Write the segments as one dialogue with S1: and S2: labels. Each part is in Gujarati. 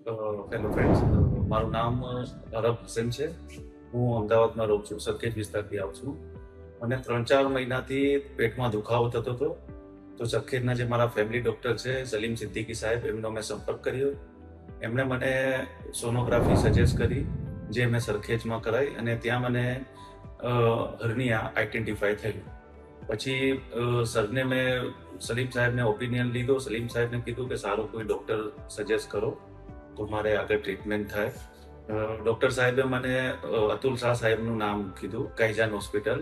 S1: હેલો ફ્રેન્ડ્સ, મારું નામ અરબ હુસેન છે. હું અમદાવાદમાં રહું છું, સરખેજ વિસ્તારથી આવું છું. મને 3-4 મહિનાથી પેટમાં દુખાવો થતો હતો. તો સરખેજના જે મારા ફેમિલી ડૉક્ટર છે સલીમ સિદ્દીકી સાહેબ, એમનો મેં સંપર્ક કર્યો. એમણે મને સોનોગ્રાફી સજેસ્ટ કરી, જે મેં સરખેજમાં કરાવી અને ત્યાં મને હર્નિયા આઈડેન્ટિફાય થયું. પછી સરને મેં સલીમ સાહેબને ઓપિનિયન લીધો. સલીમ સાહેબને કીધું કે સારો કોઈ ડૉક્ટર સજેસ્ટ કરો તો મારે આગળ ટ્રીટમેન્ટ થાય. ડૉક્ટર સાહેબે મને અતુલ શાહ સાહેબનું નામ કીધું, કૈજાન હોસ્પિટલ.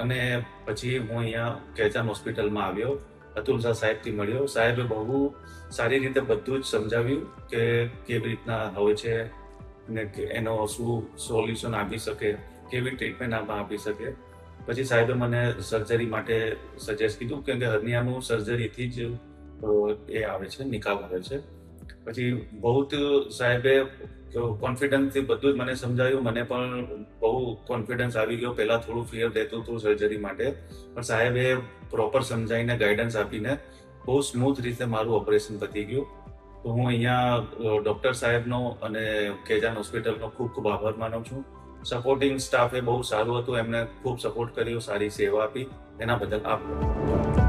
S1: અને પછી હું અહીંયા કૈજાન હોસ્પિટલમાં આવ્યો, અતુલ શાહ સાહેબથી મળ્યો. સાહેબે બહુ સારી રીતે બધું જ સમજાવ્યું કે કેવી રીતના હોય છે અને એનો શું સોલ્યુશન આપી શકે, કેવી ટ્રીટમેન્ટ આપી શકે. પછી સાહેબે મને સર્જરી માટે સજેસ્ટ કીધું, કેમ કે હર્નિયાનું સર્જરીથી જ એ આવે છે, નિકાલ આવે છે. પછી બહુ જ સાહેબે કોન્ફિડન્સથી બધું જ મને સમજાવ્યું. મને પણ બહુ કોન્ફિડન્સ આવી ગયો. પહેલાં થોડું ફિયર રહેતું હતું સર્જરી માટે, પણ સાહેબે પ્રોપર સમજાવીને ગાઈડન્સ આપીને બહુ સ્મૂથ રીતે મારું ઓપરેશન પતી ગયું. તો હું અહીંયા ડૉક્ટર સાહેબનો અને કૈજાન હોસ્પિટલનો ખૂબ ખૂબ આભાર માનું છું. સપોર્ટિંગ સ્ટાફે બહુ સારું હતું, એમને ખૂબ સપોર્ટ કર્યો, સારી સેવા આપી. એના બદલ આભાર.